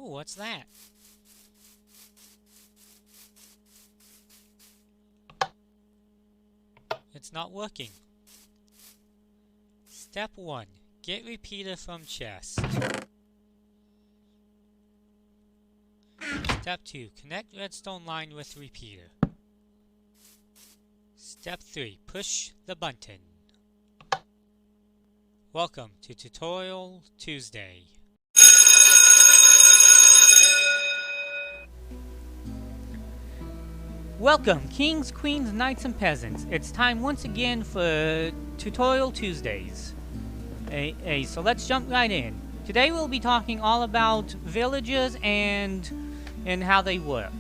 Ooh, what's that? It's not working. Step 1. Get repeater from chest. Step 2. Connect redstone line with repeater. Step 3. Push the button. Welcome to Tutorial Tuesday. Welcome, Kings, Queens, Knights, and Peasants. It's time once again for Tutorial Tuesdays. So let's jump right in. Today we'll be talking all about villages and how they work.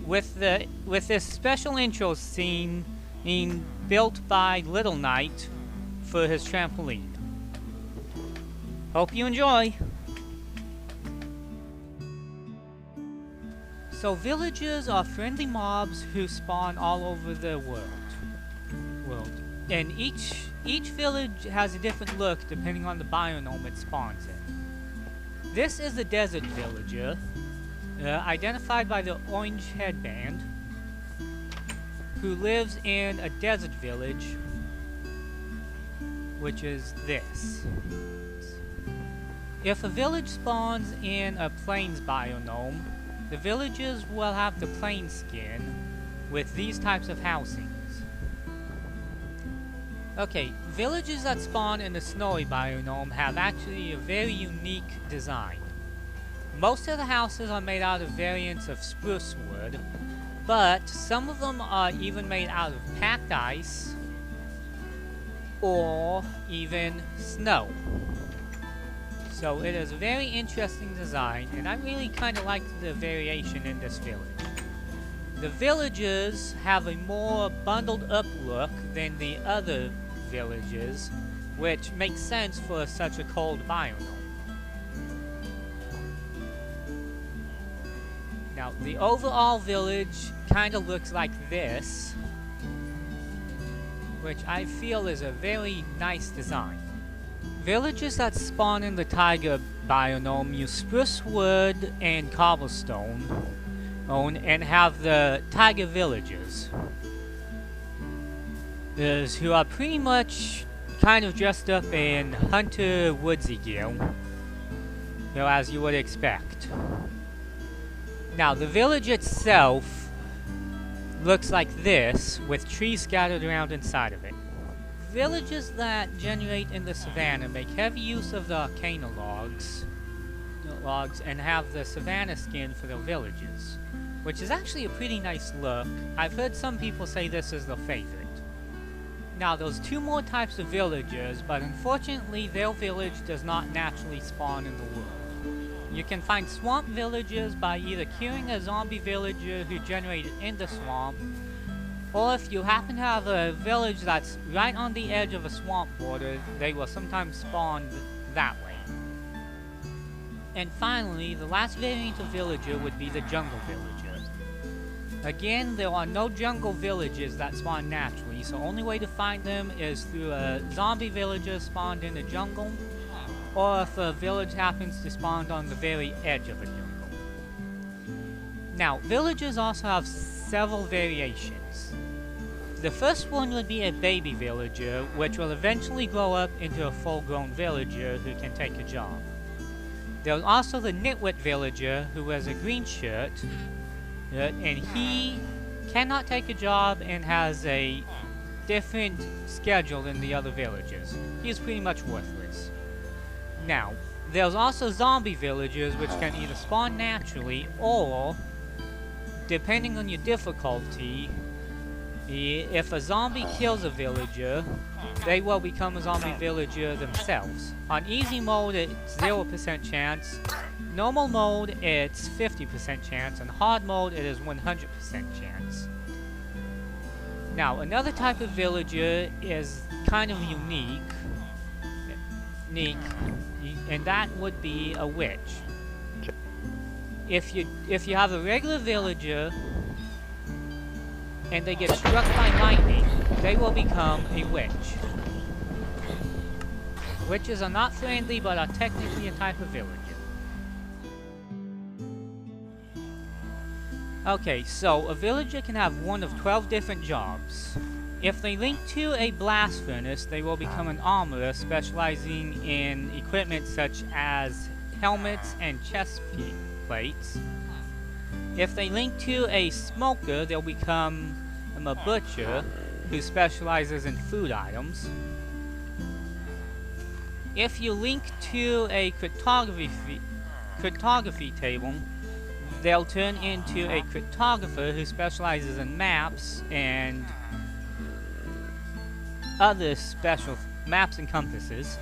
With this special intro scene being built by Little Knight for his trampoline. Hope you enjoy! So villages are friendly mobs who spawn all over the world. And each village has a different look depending on the biome it spawns in. This is a desert villager, identified by the orange headband, who lives in a desert village, which is this. If a village spawns in a plains biome, the villagers will have the plain skin with these types of housings. Okay, villages that spawn in the snowy biome have actually a very unique design. Most of the houses are made out of variants of spruce wood, but some of them are even made out of packed ice or even snow. So it is a very interesting design, and I really kind of like the variation in this village. The villages have a more bundled up look than the other villages, which makes sense for such a cold biome. Now, the overall village kind of looks like this, which I feel is a very nice design. Villages that spawn in the taiga biome use spruce wood and cobblestone and have the taiga villagers, who are pretty much kind of dressed up in hunter woodsy gear, as you would expect. Now, the village itself looks like this, with trees scattered around inside of it. Villages that generate in the savanna make heavy use of the arcana logs and have the savanna skin for their villages, which is actually a pretty nice look. I've heard some people say this is their favorite. Now, there's two more types of villagers, but unfortunately their village does not naturally spawn in the world. You can find swamp villagers by either killing a zombie villager who generated in the swamp, or if you happen to have a village that's right on the edge of a swamp border, they will sometimes spawn that way. And finally, the last variant of villager would be the jungle villager. Again, there are no jungle villages that spawn naturally, so the only way to find them is through a zombie villager spawned in the jungle, or if a village happens to spawn on the very edge of a jungle. Now, villagers also have several variations. The first one would be a baby villager, which will eventually grow up into a full-grown villager who can take a job. There's also the nitwit villager, who wears a green shirt, and he cannot take a job and has a different schedule than the other villagers. He is pretty much worthless. Now, there's also zombie villagers, which can either spawn naturally, or, depending on your difficulty, if a zombie kills a villager, they will become a zombie villager themselves. On easy mode, it's 0% chance. Normal mode, it's 50% chance. And hard mode, it is 100% chance. Now, another type of villager is kind of unique, and that would be a witch. If you have a regular villager and they get struck by lightning, they will become a witch. Witches are not friendly, but are technically a type of villager. Okay, so a villager can have one of 12 different jobs. If they link to a blast furnace, they will become an armorer specializing in equipment such as helmets and chest plates. If they link to a smoker, they'll become a butcher who specializes in food items. If you link to a cryptography table, they'll turn into a cryptographer who specializes in maps and other special maps and compasses.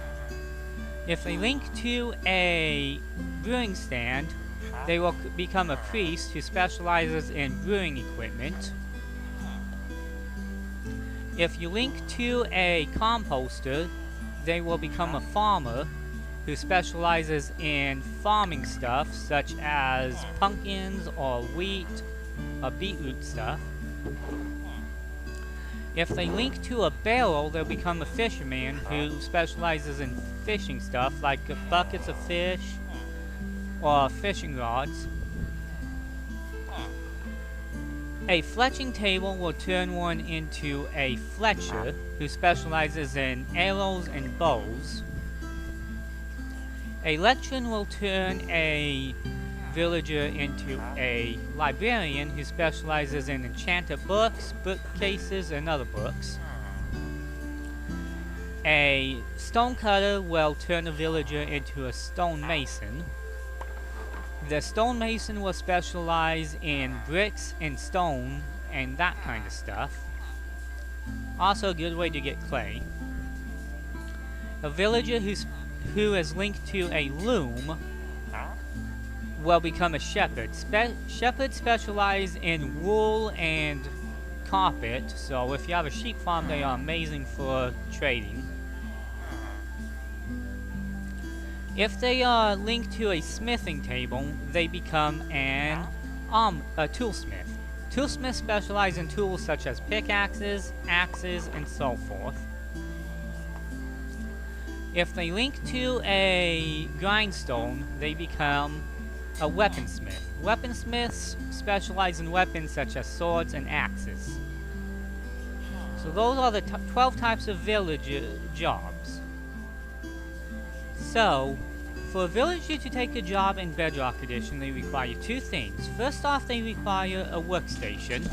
If they link to a brewing stand, they will become a priest who specializes in brewing equipment. If you link to a composter, they will become a farmer who specializes in farming stuff such as pumpkins or wheat or beetroot stuff. If they link to a barrel, they'll become a fisherman who specializes in fishing stuff like buckets of fish or fishing rods. A fletching table will turn one into a fletcher who specializes in arrows and bows. A lectern will turn a villager into a librarian who specializes in enchanted books, bookcases, and other books. A stonecutter will turn a villager into a stonemason. The stonemason will specialize in bricks and stone and that kind of stuff. Also a good way to get clay. A villager who is linked to a loom will become a shepherd. Shepherds specialize in wool and carpet, so if you have a sheep farm, they are amazing for trading. If they are linked to a smithing table, they become a toolsmith. Toolsmiths specialize in tools such as pickaxes, axes, and so forth. If they link to a grindstone, they become a weaponsmith. Weaponsmiths specialize in weapons such as swords and axes. So those are the 12 types of villager jobs. So, for a villager to take a job in Bedrock Edition, they require two things. First off, they require a workstation,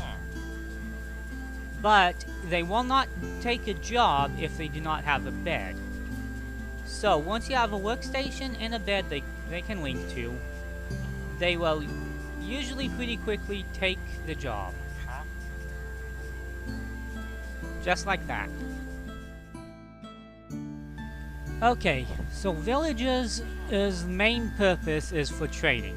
but they will not take a job if they do not have a bed. So, once you have a workstation and a bed they can link to, they will usually pretty quickly take the job. Just like that. Okay, so villagers' main purpose is for trading.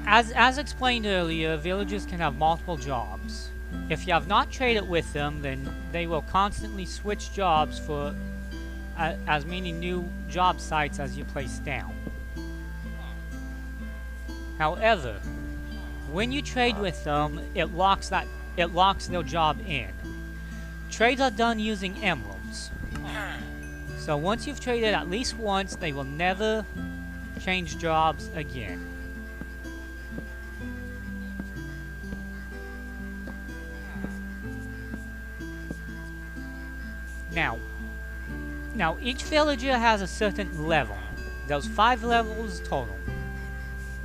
As explained earlier, villagers can have multiple jobs. If you have not traded with them, then they will constantly switch jobs for as many new job sites as you place down. However, when you trade with them, it locks their job in. Trades are done using emeralds. So once you've traded at least once, they will never change jobs again. Now each villager has a certain level. There's 5 levels total.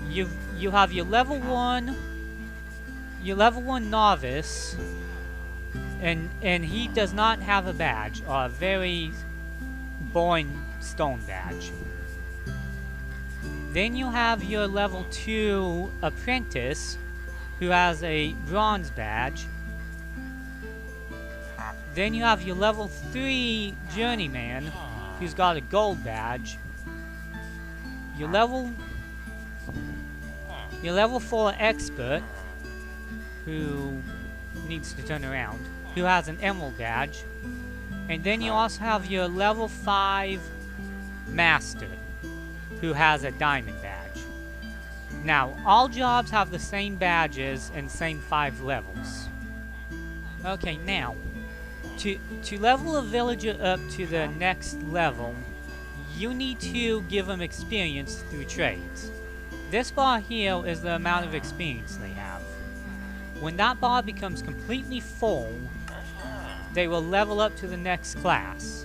You have your level 1 novice, and he does not have a badge, or a very boring stone badge. Then you have your level 2 apprentice, who has a bronze badge. Then you have your level 3 journeyman, who's got a gold badge. Your level 4 expert, who needs to turn around, who has an emerald badge. And then you also have your level 5 master, who has a diamond badge. Now, all jobs have the same badges and same 5 levels. Okay, now, to level a villager up to the next level, you need to give them experience through trades. This bar here is the amount of experience they have. When that bar becomes completely full, they will level up to the next class.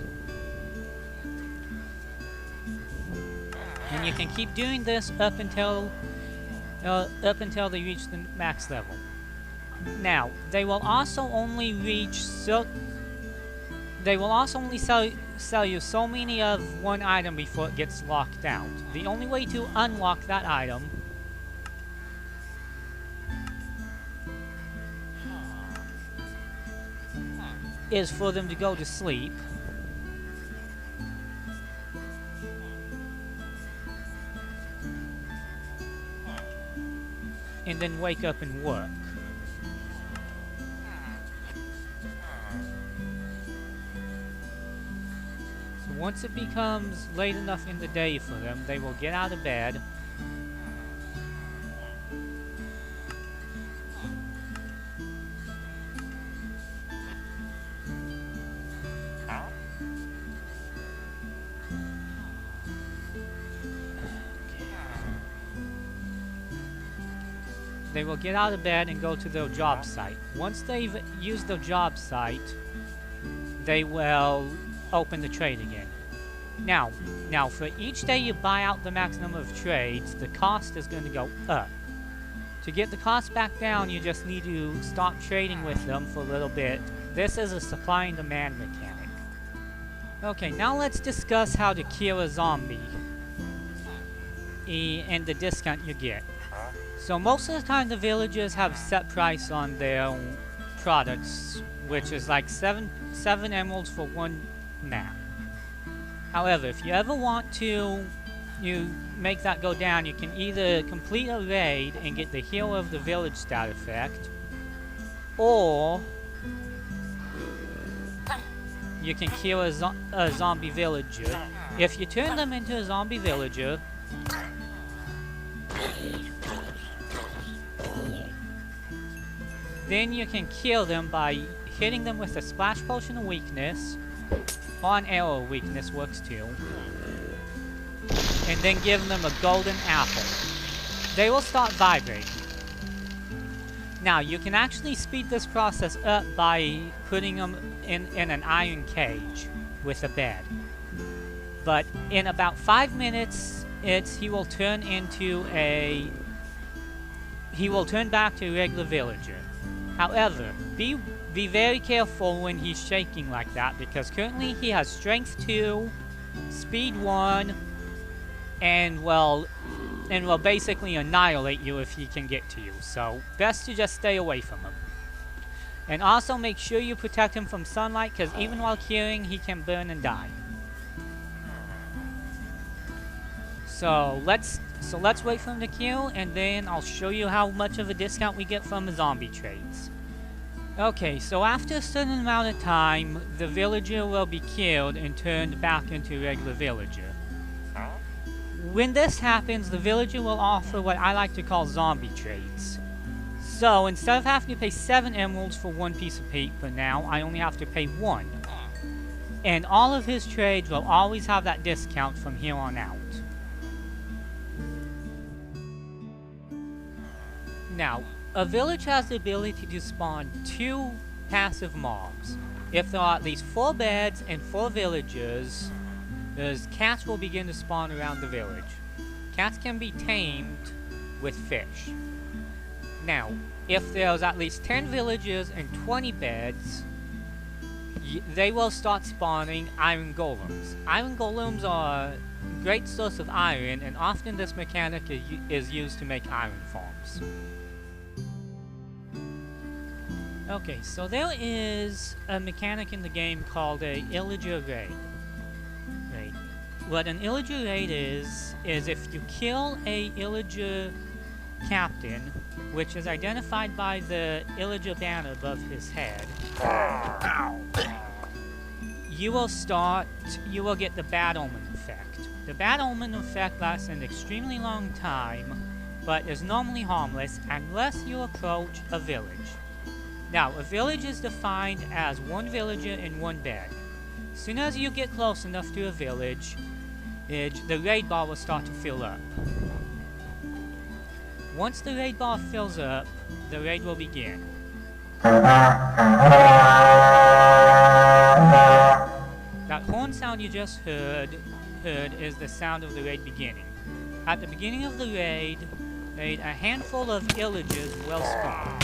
And you can keep doing this up until they reach the max level. Now, they will also only sell you so many of one item before it gets locked out. The only way to unlock that item is for them to go to sleep and then wake up and work. So once it becomes late enough in the day for them, they will get out of bed, and go to their job site. Once they've used their job site, they will open the trade again. Now for each day you buy out the max number of trades, the cost is going to go up. To get the cost back down, you just need to stop trading with them for a little bit. This is a supply and demand mechanic. Okay, now let's discuss how to kill a zombie and the discount you get. So most of the time the villagers have set price on their products, which is like 7 emeralds for one map. However, if you ever want to make that go down, you can either complete a raid and get the Hero of the Village stat effect, or you can kill a zombie villager. If you turn them into a zombie villager, then you can kill them by hitting them with a splash potion of weakness, or an arrow of weakness works too, and then give them a golden apple. They will start vibrating. Now, you can actually speed this process up by putting them in an iron cage with a bed. But in about 5 minutes, he will turn back to a regular villager. However, be very careful when he's shaking like that, because currently he has strength 2, speed 1, and will basically annihilate you if he can get to you. So best to just stay away from him. And also make sure you protect him from sunlight, because even while curing, he can burn and die. So let's wait for him to kill, and then I'll show you how much of a discount we get from the zombie trades. Okay, so after a certain amount of time, the villager will be killed and turned back into a regular villager. When this happens, the villager will offer what I like to call zombie trades. So instead of having to pay 7 emeralds for one piece of paper now, I only have to pay 1. And all of his trades will always have that discount from here on out. Now, a village has the ability to spawn 2 passive mobs. If there are at least 4 beds and 4 villagers, cats will begin to spawn around the village. Cats can be tamed with fish. Now, if there's at least 10 villagers and 20 beds, they will start spawning iron golems. Iron golems are a great source of iron, and often this mechanic is used to make iron farms. Okay, so there is a mechanic in the game called a illager raid. What an illager raid is if you kill a illager captain, which is identified by the illager banner above his head, you will get the Bad Omen effect. The Bad Omen effect lasts an extremely long time, but is normally harmless unless you approach a village. Now, a village is defined as 1 villager and 1 bed. As soon as you get close enough to a village, the raid bar will start to fill up. Once the raid bar fills up, the raid will begin. That horn sound you just heard is the sound of the raid beginning. At the beginning of the raid, a handful of villagers will spawn.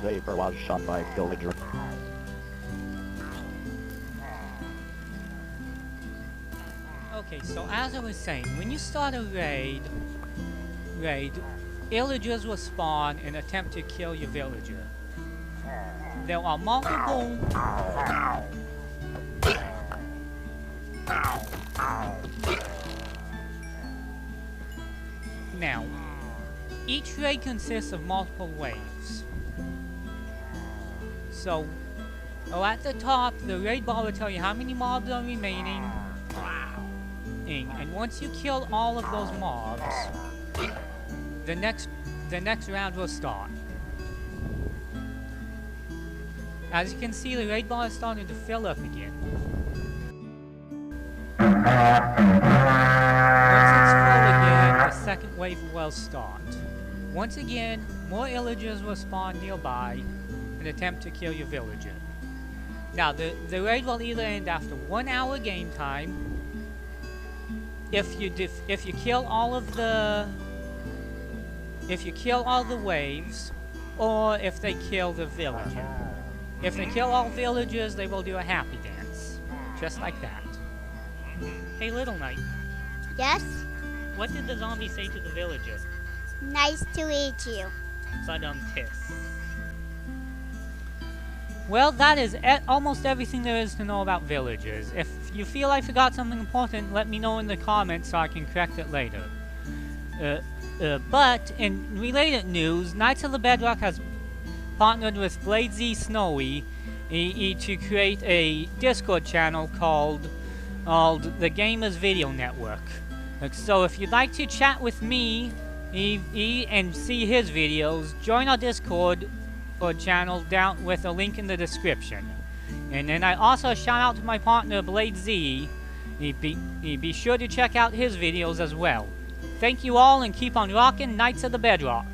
Vapor was shot by villager. Okay, so as I was saying, when you start a raid, villagers will spawn and attempt to kill your villager. There are multiple Now, each raid consists of multiple waves. So, at the top, the raid bar will tell you how many mobs are remaining. And once you kill all of those mobs, the next round will start. As you can see, the raid bar is starting to fill up again. Once it's full again, the second wave will start. Once again, more villagers will spawn nearby and attempt to kill your villager. Now, the raid will either end after 1 hour game time, if you kill all the waves, or if they kill the villager. If they kill all villagers, they will do a happy dance, just like that. Hey, Little Knight. Yes? What did the zombie say to the villager? Nice to meet you. Tiss. Well, that is almost everything there is to know about villagers. If you feel I forgot something important, let me know in the comments so I can correct it later. But in related news, Knights of the Bedrock has partnered with Blade Snowy to create a Discord channel called the Gamers Video Network. So if you'd like to chat with me and see his videos, join our Discord channel down with a link in the description. And then I also shout out to my partner Blade Z. Be sure to check out his videos as well. Thank you all and keep on rocking Knights of the Bedrock.